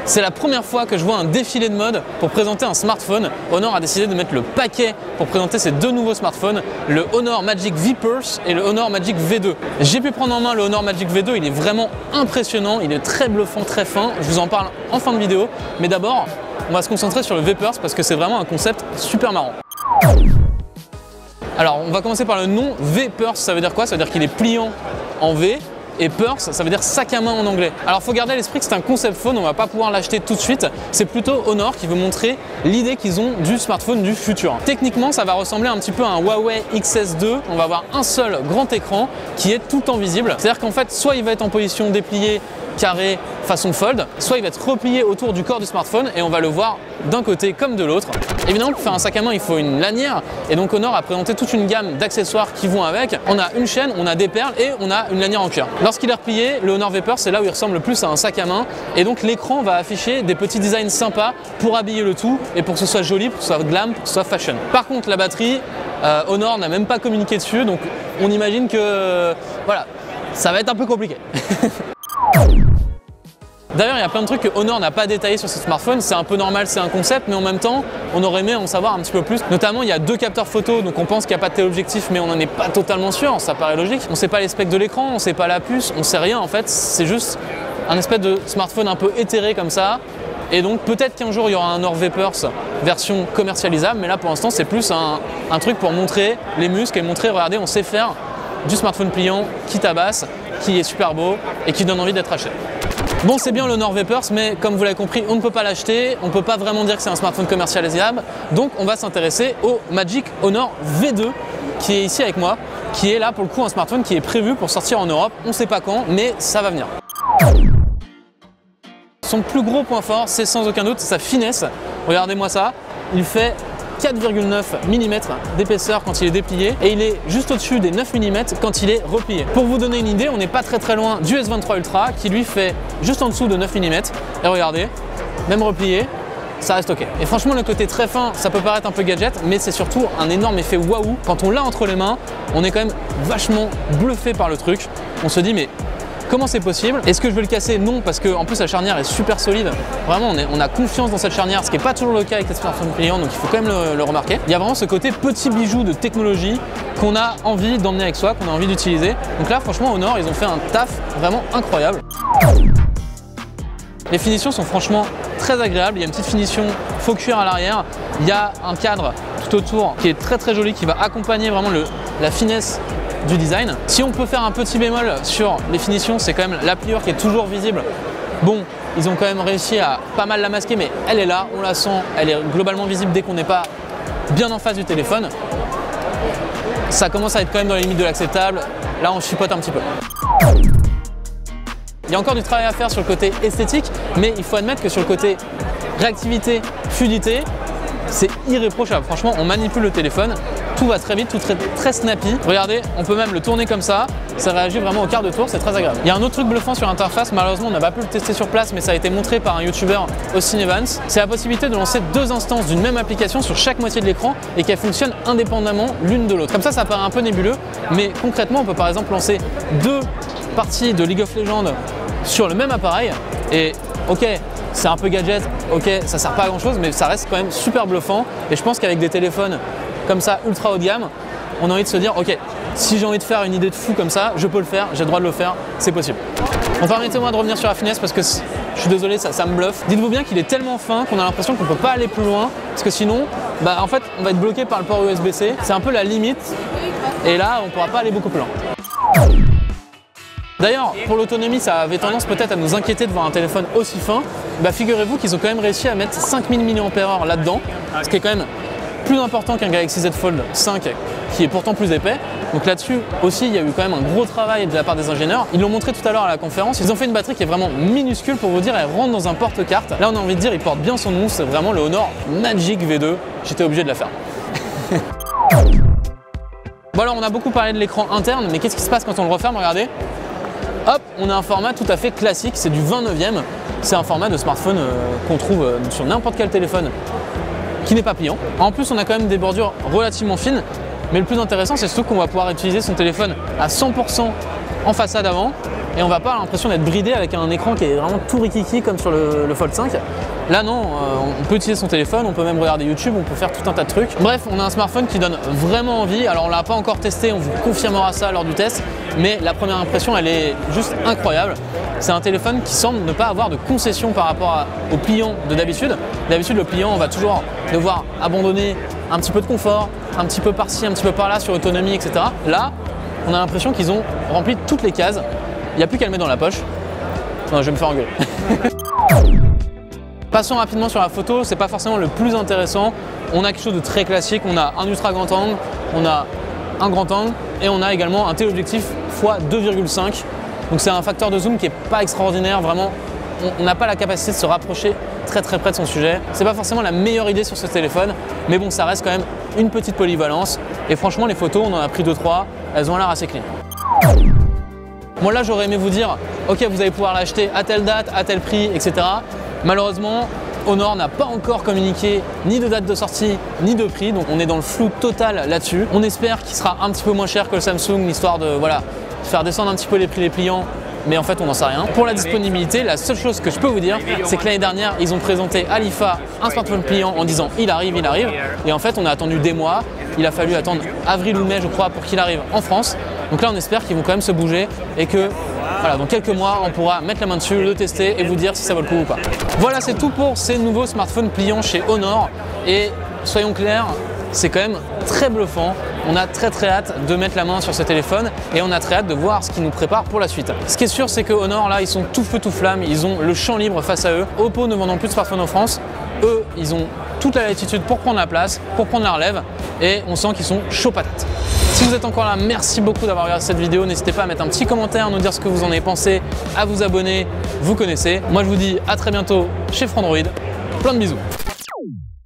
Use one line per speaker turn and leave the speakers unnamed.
C'est la première fois que je vois un défilé de mode pour présenter un smartphone. Honor a décidé de mettre le paquet pour présenter ses deux nouveaux smartphones, le Honor Magic V Pulse et le Honor Magic V2. J'ai pu prendre en main le Honor Magic V2, il est vraiment impressionnant, il est très bluffant, très fin. Je vous en parle en fin de vidéo, mais d'abord, on va se concentrer sur le V Pulse parce que c'est vraiment un concept super marrant. Alors, on va commencer par le nom V Pulse, ça veut dire quoi? Ça veut dire qu'il est pliant en V. Et Purse, ça veut dire sac à main en anglais. Alors faut garder à l'esprit que c'est un concept phone, on va pas pouvoir l'acheter tout de suite. C'est plutôt Honor qui veut montrer l'idée qu'ils ont du smartphone du futur. Techniquement, ça va ressembler un petit peu à un Huawei XS2. On va avoir un seul grand écran qui est tout le temps visible. C'est-à-dire qu'en fait, soit il va être en position dépliée, carré, façon fold, soit il va être replié autour du corps du smartphone et on va le voir d'un côté comme de l'autre. Évidemment, pour faire un sac à main, il faut une lanière et donc Honor a présenté toute une gamme d'accessoires qui vont avec. On a une chaîne, on a des perles et on a une lanière en cuir. Lorsqu'il est replié, le Honor V Pulse, c'est là où il ressemble le plus à un sac à main et donc l'écran va afficher des petits designs sympas pour habiller le tout et pour que ce soit joli, pour que ce soit glam, pour que ce soit fashion. Par contre, la batterie, Honor n'a même pas communiqué dessus, donc on imagine que voilà, ça va être un peu compliqué. D'ailleurs, il y a plein de trucs que Honor n'a pas détaillé sur ce smartphone. C'est un peu normal, c'est un concept, mais en même temps, on aurait aimé en savoir un petit peu plus. Notamment, il y a deux capteurs photo, donc on pense qu'il n'y a pas de téléobjectif, mais on n'en est pas totalement sûr, ça paraît logique. On ne sait pas les specs de l'écran, on ne sait pas la puce, on ne sait rien en fait. C'est juste un espèce de smartphone un peu éthéré comme ça. Et donc peut-être qu'un jour, il y aura un Honor V Pulse version commercialisable, mais là pour l'instant, c'est plus un truc pour montrer les muscles et montrer, regardez, on sait faire du smartphone pliant qui tabasse, qui est super beau et qui donne envie d'être acheté. Bon, c'est bien le Honor V Pulse, mais comme vous l'avez compris, on ne peut pas l'acheter, on ne peut pas vraiment dire que c'est un smartphone commercialisable, donc on va s'intéresser au Magic Honor V2 qui est ici avec moi, qui est là pour le coup un smartphone qui est prévu pour sortir en Europe, on ne sait pas quand, mais ça va venir. Son plus gros point fort, c'est sans aucun doute sa finesse. Regardez-moi ça, il fait 4,9 mm d'épaisseur quand il est déplié et il est juste au-dessus des 9 mm quand il est replié. Pour vous donner une idée, on n'est pas très loin du S23 Ultra qui lui fait juste en dessous de 9 mm et regardez, même replié, ça reste ok. Et franchement, le côté très fin, ça peut paraître un peu gadget, mais c'est surtout un énorme effet waouh. Quand on l'a entre les mains, on est quand même vachement bluffé par le truc. On se dit mais comment c'est possible? Est-ce que je vais le casser? Non, parce qu'en plus la charnière est super solide. Vraiment, on a confiance dans cette charnière, ce qui n'est pas toujours le cas avec les smartphones pliants, donc il faut quand même le remarquer. Il y a vraiment ce côté petit bijou de technologie qu'on a envie d'emmener avec soi, qu'on a envie d'utiliser. Donc là, franchement, Honor, ils ont fait un taf vraiment incroyable. Les finitions sont franchement très agréables. Il y a une petite finition faux cuir à l'arrière. Il y a un cadre tout autour qui est très joli, qui va accompagner vraiment la finesse du design. Si on peut faire un petit bémol sur les finitions, c'est quand même la pliure qui est toujours visible. Bon, ils ont quand même réussi à pas mal la masquer, mais elle est là, on la sent, elle est globalement visible dès qu'on n'est pas bien en face du téléphone. Ça commence à être quand même dans les limites de l'acceptable. Là, on chipote un petit peu. Il y a encore du travail à faire sur le côté esthétique, mais il faut admettre que sur le côté réactivité, fluidité, c'est irréprochable. Franchement, on manipule le téléphone, tout va très vite, tout très snappy. Regardez, on peut même le tourner comme ça réagit vraiment au quart de tour, c'est très agréable. Il y a un autre truc bluffant sur l'interface, malheureusement on n'a pas pu le tester sur place, mais ça a été montré par un youtubeur, Austin Evans. C'est la possibilité de lancer deux instances d'une même application sur chaque moitié de l'écran et qu'elles fonctionnent indépendamment l'une de l'autre. Comme ça paraît un peu nébuleux, mais concrètement on peut par exemple lancer deux parties de League of Legends sur le même appareil et ok, c'est un peu gadget, ok, ça sert pas à grand chose, mais ça reste quand même super bluffant. Et je pense qu'avec des téléphones comme ça, ultra haut de gamme, on a envie de se dire, ok, si j'ai envie de faire une idée de fou comme ça, je peux le faire, j'ai le droit de le faire, c'est possible. Bon, permettez-moi de revenir sur la finesse parce que je suis désolé, ça me bluffe. Dites-vous bien qu'il est tellement fin qu'on a l'impression qu'on ne peut pas aller plus loin, parce que sinon, en fait, on va être bloqué par le port USB-C. C'est un peu la limite, et là, on ne pourra pas aller beaucoup plus loin. D'ailleurs, pour l'autonomie, ça avait tendance peut-être à nous inquiéter de voir un téléphone aussi fin. Figurez-vous qu'ils ont quand même réussi à mettre 5000 mAh là-dedans, ce qui est quand même plus important qu'un Galaxy Z Fold 5 qui est pourtant plus épais. Donc là-dessus aussi, il y a eu quand même un gros travail de la part des ingénieurs. Ils l'ont montré tout à l'heure à la conférence. Ils ont fait une batterie qui est vraiment minuscule pour vous dire, elle rentre dans un porte-carte. Là, on a envie de dire, il porte bien son nom. C'est vraiment le Honor Magic V2. J'étais obligé de la faire. Bon alors, on a beaucoup parlé de l'écran interne, mais qu'est-ce qui se passe quand on le referme? Regardez. Hop, on a un format tout à fait classique, c'est du 29e. C'est un format de smartphone qu'on trouve sur n'importe quel téléphone qui n'est pas pliant. En plus, on a quand même des bordures relativement fines, mais le plus intéressant, c'est surtout qu'on va pouvoir utiliser son téléphone à 100% en façade avant et on va pas avoir l'impression d'être bridé avec un écran qui est vraiment tout rikiki comme sur le Fold 5. Là non, on peut utiliser son téléphone, on peut même regarder YouTube, on peut faire tout un tas de trucs. Bref, on a un smartphone qui donne vraiment envie. Alors on l'a pas encore testé, on vous confirmera ça lors du test, mais la première impression elle est juste incroyable. C'est un téléphone qui semble ne pas avoir de concession par rapport au pliant de d'habitude. D'habitude le pliant, on va toujours devoir abandonner un petit peu de confort, un petit peu par-ci, un petit peu par-là sur autonomie, etc. Là, on a l'impression qu'ils ont rempli toutes les cases. Il n'y a plus qu'à le mettre dans la poche. Non, je vais me faire engueuler. Passons rapidement sur la photo, c'est pas forcément le plus intéressant. On a quelque chose de très classique, on a un ultra grand angle, on a un grand angle et on a également un téléobjectif x 2,5. Donc c'est un facteur de zoom qui n'est pas extraordinaire, vraiment on n'a pas la capacité de se rapprocher très près de son sujet. C'est pas forcément la meilleure idée sur ce téléphone, mais bon, ça reste quand même une petite polyvalence. Et franchement, les photos, on en a pris 2-3, elles ont l'air assez clean. Bon là, j'aurais aimé vous dire, ok, vous allez pouvoir l'acheter à telle date, à tel prix, etc. Malheureusement, Honor n'a pas encore communiqué ni de date de sortie, ni de prix, donc on est dans le flou total là-dessus. On espère qu'il sera un petit peu moins cher que le Samsung, histoire de faire descendre un petit peu les prix des pliants, mais en fait on n'en sait rien. Pour la disponibilité, la seule chose que je peux vous dire, c'est que l'année dernière, ils ont présenté à l'IFA un smartphone pliant en disant il arrive, et en fait on a attendu des mois, il a fallu attendre avril ou mai je crois pour qu'il arrive en France. Donc là on espère qu'ils vont quand même se bouger et que voilà, dans quelques mois on pourra mettre la main dessus, le tester et vous dire si ça vaut le coup ou pas. Voilà, c'est tout pour ces nouveaux smartphones pliants chez Honor et soyons clairs, c'est quand même très bluffant. On a très hâte de mettre la main sur ce téléphone et on a très hâte de voir ce qui nous prépare pour la suite. Ce qui est sûr, c'est que Honor, là, ils sont tout feu tout flamme, ils ont le champ libre face à eux. Oppo ne vendant plus de smartphones en France, eux, ils ont toute la latitude pour prendre la place, pour prendre la relève et on sent qu'ils sont chauds patates. Si vous êtes encore là, merci beaucoup d'avoir regardé cette vidéo. N'hésitez pas à mettre un petit commentaire, nous dire ce que vous en avez pensé, à vous abonner, vous connaissez. Moi, je vous dis à très bientôt chez Frandroid. Plein de bisous.